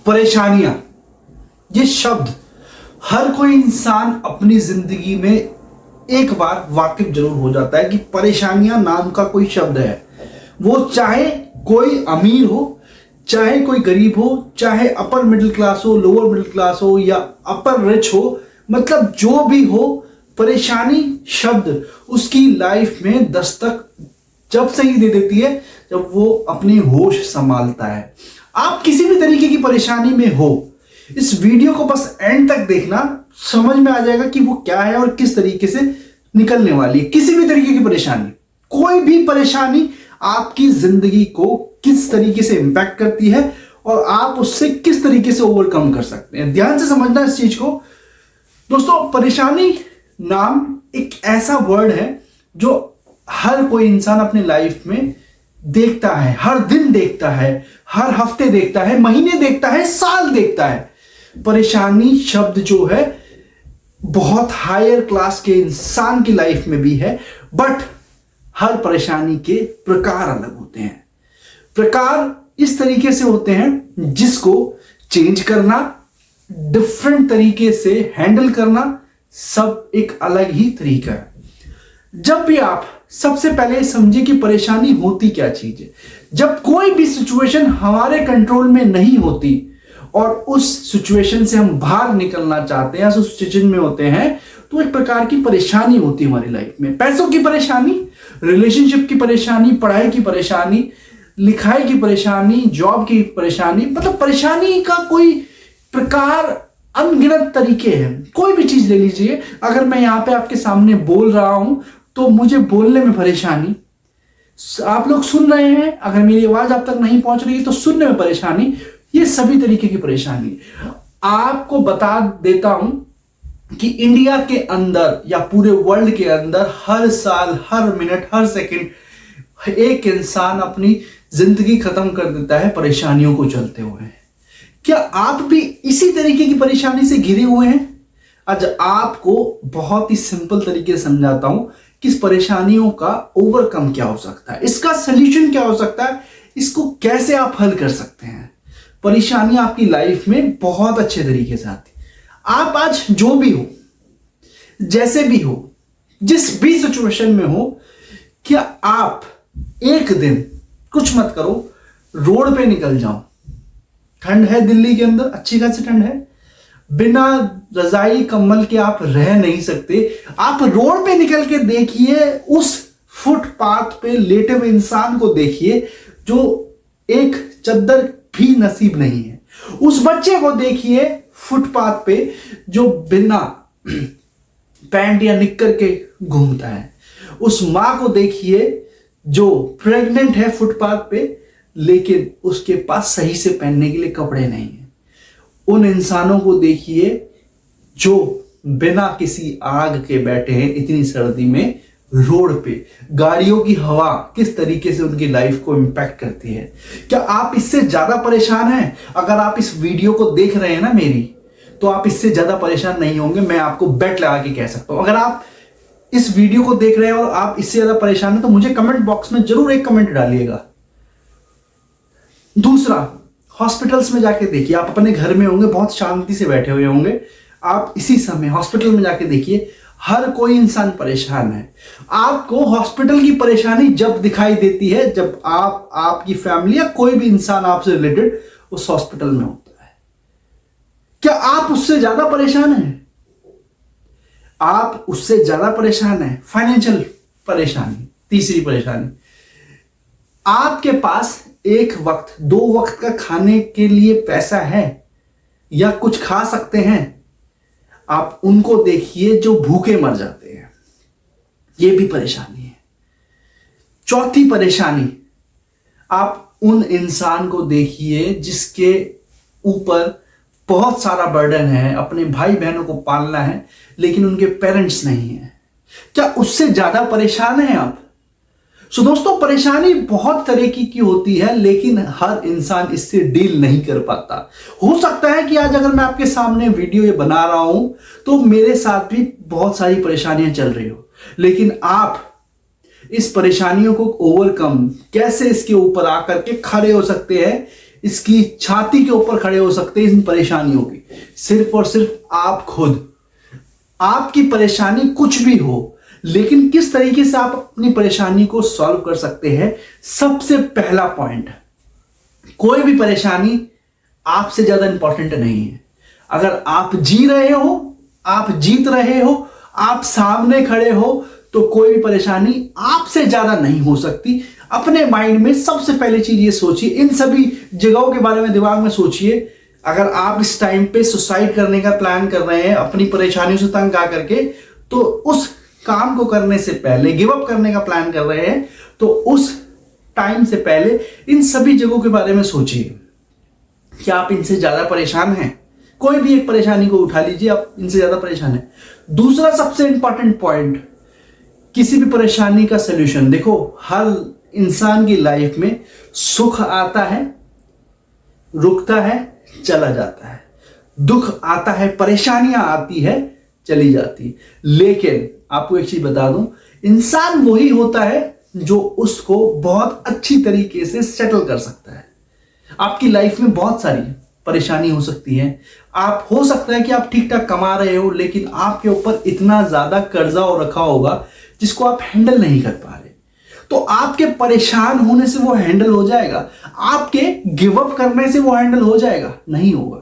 परेशानियां, ये शब्द हर कोई इंसान अपनी जिंदगी में एक बार वाकिफ जरूर हो जाता है कि परेशानियां नाम का कोई शब्द है। वो चाहे कोई अमीर हो, चाहे कोई गरीब हो, चाहे अपर मिडिल क्लास हो, लोअर मिडिल क्लास हो या अपर रिच हो, मतलब जो भी हो, परेशानी शब्द उसकी लाइफ में दस्तक जब से ही दे देती है जब वो अपनी होश संभालता है। आप किसी भी तरीके की परेशानी में हो, इस वीडियो को बस एंड तक देखना, समझ में आ जाएगा कि वो क्या है और किस तरीके से निकलने वाली है। किसी भी तरीके की परेशानी, कोई भी परेशानी आपकी जिंदगी को किस तरीके से इंपैक्ट करती है और आप उससे किस तरीके से ओवरकम कर सकते हैं। ध्यान से समझना इस चीज को दोस्तों। परेशानी नाम एक ऐसा वर्ड है जो हर कोई इंसान अपने लाइफ में देखता है, हर दिन देखता है, हर हफ्ते देखता है, महीने देखता है, साल देखता है। परेशानी शब्द जो है बहुत हायर क्लास के इंसान की लाइफ में भी है, बट हर परेशानी के प्रकार अलग होते हैं। प्रकार इस तरीके से होते हैं जिसको चेंज करना, डिफरेंट तरीके से हैंडल करना, सब एक अलग ही तरीका है। जब भी आप सबसे पहले समझिए कि परेशानी होती क्या चीज है। जब कोई भी सिचुएशन हमारे कंट्रोल में नहीं होती और उस सिचुएशन से हम बाहर निकलना चाहते हैं, उस सिचुएशन में होते हैं, तो एक प्रकार की परेशानी होती है हमारी लाइफ में। पैसों की परेशानी, रिलेशनशिप की परेशानी, पढ़ाई की परेशानी, लिखाई की परेशानी, जॉब की परेशानी, मतलब परेशानी का कोई प्रकार अनगिनत तरीके हैं। कोई भी चीज ले लीजिए, अगर मैं यहां पे आपके सामने बोल रहा हूं तो मुझे बोलने में परेशानी, आप लोग सुन रहे हैं, अगर मेरी आवाज आप तक नहीं पहुंच रही है तो सुनने में परेशानी, ये सभी तरीके की परेशानी। आपको बता देता हूं कि इंडिया के अंदर या पूरे वर्ल्ड के अंदर हर साल, हर मिनट, हर सेकंड एक इंसान अपनी जिंदगी खत्म कर देता है परेशानियों को चलते हुए। क्या आप भी इसी तरीके की परेशानी से घिरे हुए हैं? आज आपको बहुत ही सिंपल तरीके से समझाता हूं कि इस परेशानियों का ओवरकम क्या हो सकता है, इसका सलूशन क्या हो सकता है, इसको कैसे आप हल कर सकते हैं। परेशानी आपकी लाइफ में बहुत अच्छे तरीके से आती है। आप आज जो भी हो, जैसे भी हो, जिस भी सिचुएशन में हो, क्या आप एक दिन कुछ मत करो, रोड पे निकल जाओ। ठंड है दिल्ली के अंदर, अच्छी खासी ठंड है, बिना रजाई कंबल के आप रह नहीं सकते। आप रोड पे निकल के देखिए, उस फुटपाथ पे लेटे हुए इंसान को देखिए जो एक चद्दर भी नसीब नहीं है। उस बच्चे को देखिए फुटपाथ पे जो बिना पैंट या निक्कर के घूमता है। उस मां को देखिए जो प्रेग्नेंट है फुटपाथ पे, लेकिन उसके पास सही से पहनने के लिए कपड़े नहीं है। उन इंसानों को देखिए जो बिना किसी आग के बैठे हैं इतनी सर्दी में रोड पे। गाड़ियों की हवा किस तरीके से उनकी लाइफ को इंपैक्ट करती है। क्या आप इससे ज्यादा परेशान हैं? अगर आप इस वीडियो को देख रहे हैं ना मेरी, तो आप इससे ज्यादा परेशान नहीं होंगे, मैं आपको बेट लगा के कह सकता हूं। अगर आप इस वीडियो को देख रहे हैं और आप इससे ज्यादा परेशान हैं तो मुझे कमेंट बॉक्स में जरूर एक कमेंट डालिएगा। दूसरा, हॉस्पिटल्स में जाके देखिए, आप अपने घर में होंगे, बहुत शांति से बैठे हुए होंगे, आप इसी समय हॉस्पिटल में जाके देखिए, हर कोई इंसान परेशान है। आपको हॉस्पिटल की परेशानी जब दिखाई देती है जब आप, आपकी फैमिली या कोई भी इंसान आपसे रिलेटेड उस हॉस्पिटल में होता है। क्या आप उससे ज्यादा परेशान हैं? आप उससे ज्यादा परेशान हैं? फाइनेंशियल परेशानी, तीसरी परेशानी, आपके पास एक वक्त, दो वक्त का खाने के लिए पैसा है या कुछ खा सकते हैं, आप उनको देखिए जो भूखे मर जाते हैं, यह भी परेशानी है। चौथी परेशानी, आप उन इंसान को देखिए जिसके ऊपर बहुत सारा बर्डन है, अपने भाई बहनों को पालना है, लेकिन उनके पेरेंट्स नहीं है। क्या उससे ज्यादा परेशान हैं आप? दोस्तों, परेशानी बहुत तरीके की होती है, लेकिन हर इंसान इससे डील नहीं कर पाता। हो सकता है कि आज अगर मैं आपके सामने वीडियो ये बना रहा हूं तो मेरे साथ भी बहुत सारी परेशानियां चल रही हो, लेकिन आप इस परेशानियों को ओवरकम कैसे इसके ऊपर आकर के खड़े हो सकते हैं, इसकी छाती के ऊपर खड़े हो सकते हैं इन परेशानियों की, सिर्फ और सिर्फ आप खुद। आपकी परेशानी कुछ भी हो, लेकिन किस तरीके से आप अपनी परेशानी को सॉल्व कर सकते हैं, सबसे पहला पॉइंट, कोई भी परेशानी आपसे ज्यादा इंपॉर्टेंट नहीं है। अगर आप जी रहे हो, आप जीत रहे हो, आप सामने खड़े हो, तो कोई भी परेशानी आपसे ज्यादा नहीं हो सकती। अपने माइंड में सबसे पहले चीज ये सोचिए, इन सभी जगहों के बारे में दिमाग में सोचिए। अगर आप इस टाइम पे सुसाइड करने का प्लान कर रहे हैं अपनी परेशानियों से तंग आ करके, तो उस काम को करने से पहले, गिव अप करने का प्लान कर रहे हैं, तो उस टाइम से पहले इन सभी जगहों के बारे में सोचिए कि आप इनसे ज्यादा परेशान हैं। कोई भी एक परेशानी को उठा लीजिए, आप इनसे ज्यादा परेशान हैं। दूसरा सबसे इंपॉर्टेंट पॉइंट, किसी भी परेशानी का सलूशन, देखो हर इंसान की लाइफ में सुख आता है, रुकता है, चला जाता है, दुख आता है, परेशानियां आती है, चली जाती है। लेकिन आपको एक चीज बता दूं, इंसान वही होता है जो उसको बहुत अच्छी तरीके से सेटल कर सकता है। आपकी लाइफ में बहुत सारी परेशानी हो सकती है, आप हो सकता है कि आप ठीक ठाक कमा रहे हो, लेकिन आपके ऊपर इतना ज्यादा कर्जा और रखा होगा जिसको आप हैंडल नहीं कर पा रहे, तो आपके परेशान होने से वो हैंडल हो जाएगा, आपके गिव अप करने से वो हैंडल हो जाएगा? नहीं होगा।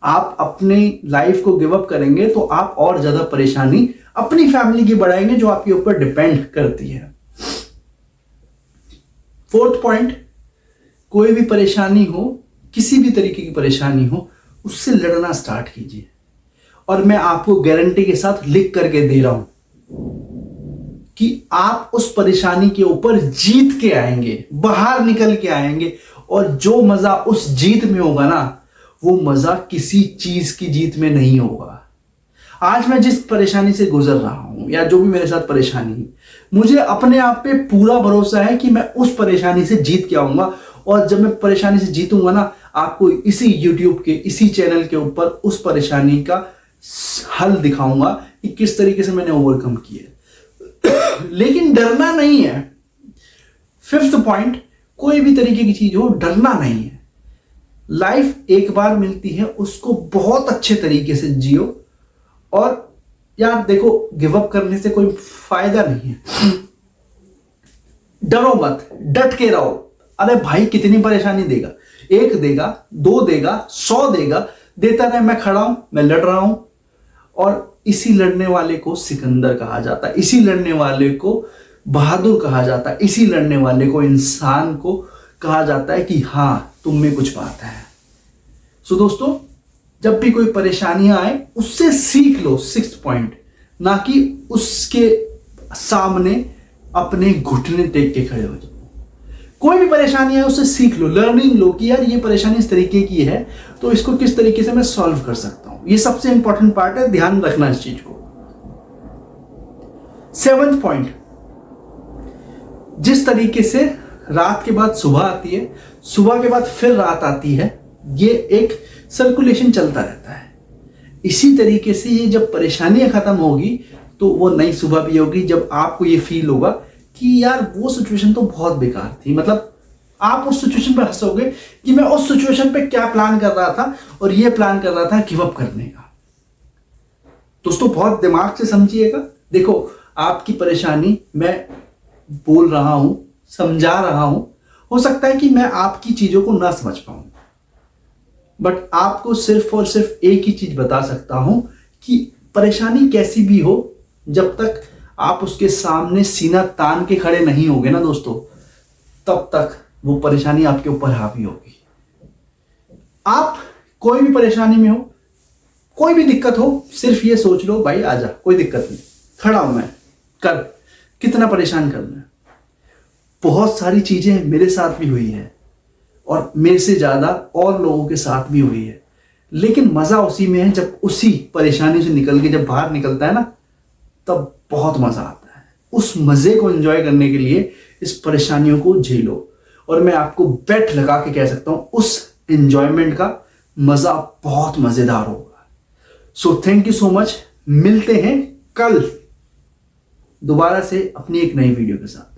आप अपनी लाइफ को गिव अप करेंगे तो आप और ज्यादा परेशानी अपनी फैमिली की बढ़ाएंगे, जो आपके ऊपर डिपेंड करती है। फोर्थ पॉइंट, कोई भी परेशानी हो, किसी भी तरीके की परेशानी हो, उससे लड़ना स्टार्ट कीजिए। और मैं आपको गारंटी के साथ लिख करके दे रहा हूं कि आप उस परेशानी के ऊपर जीत के आएंगे, बाहर निकल के आएंगे, और जो मजा उस जीत में होगा ना, वो मजा किसी चीज की जीत में नहीं होगा। आज मैं जिस परेशानी से गुजर रहा हूं, या जो भी मेरे साथ परेशानी है, मुझे अपने आप पे पूरा भरोसा है कि मैं उस परेशानी से जीत के आऊंगा। और जब मैं परेशानी से जीतूंगा ना, आपको इसी YouTube के, इसी चैनल के ऊपर उस परेशानी का हल दिखाऊंगा कि किस तरीके से मैंने ओवरकम किया। लेकिन डरना नहीं है। फिफ्थ पॉइंट, कोई भी तरीके की चीज हो, डरना नहीं है। लाइफ एक बार मिलती है, उसको बहुत अच्छे तरीके से जियो। और यार देखो, गिव अप करने से कोई फायदा नहीं है। डरो मत, डट के रहो। अरे भाई, कितनी परेशानी देगा? एक देगा, दो देगा, 100 देगा, देता रहे। मैं खड़ा हूं, मैं लड़ रहा हूं। और इसी लड़ने वाले को सिकंदर कहा जाता है, इसी लड़ने वाले को बहादुर कहा जाता है, इसी लड़ने वाले को, इंसान को कहा जाता है कि हां, तुम में कुछ बात है। सो दोस्तों, जब भी कोई परेशानियां आए, उससे सीख लो। 6th पॉइंट, ना कि उसके सामने अपने घुटने टेक के खड़े हो जाओ। कोई भी परेशानी है, उससे सीख लो, लर्निंग लो कि यार ये परेशानी इस तरीके की है, तो इसको किस तरीके से मैं सॉल्व कर सकता हूं। ये सबसे इंपॉर्टेंट पार्ट है, ध्यान रखना इस चीज को। 7th पॉइंट, जिस तरीके से रात के बाद सुबह आती है, सुबह के बाद फिर रात आती है, ये एक सर्कुलेशन चलता रहता है। इसी तरीके से ये जब परेशानियां खत्म होगी, तो वो नई सुबह भी होगी, जब आपको ये फील होगा कि यार वो सिचुएशन तो बहुत बेकार थी। मतलब आप उस सिचुएशन पे हंसोगे कि मैं उस सिचुएशन पे क्या प्लान कर रहा था, और ये प्लान कर रहा था गिव अप करने का। दोस्तों, बहुत दिमाग से समझिएगा। देखो, आपकी परेशानी मैं बोल रहा हूं, समझा रहा हूं, हो सकता है कि मैं आपकी चीजों को ना समझ पाऊं, बट आपको सिर्फ और सिर्फ एक ही चीज बता सकता हूं कि परेशानी कैसी भी हो, जब तक आप उसके सामने सीना तान के खड़े नहीं होगे ना दोस्तों, तब तक वो परेशानी आपके ऊपर हावी होगी। आप कोई भी परेशानी में हो, कोई भी दिक्कत हो, सिर्फ ये सोच लो, भाई आजा, कोई दिक्कत नहीं, खड़ा हूं मैं, कर, कितना परेशान करना है। बहुत सारी चीजें मेरे साथ भी हुई है, और मेरे से ज्यादा और लोगों के साथ भी हुई है, लेकिन मजा उसी में है जब उसी परेशानी से निकल के जब बाहर निकलता है ना, तब बहुत मजा आता है। उस मजे को एंजॉय करने के लिए इस परेशानियों को झेलो, और मैं आपको बेट लगा के कह सकता हूं, उस एंजॉयमेंट का मजा बहुत मजेदार होगा। So thank you so much. मिलते हैं कल दोबारा से अपनी एक नई वीडियो के साथ।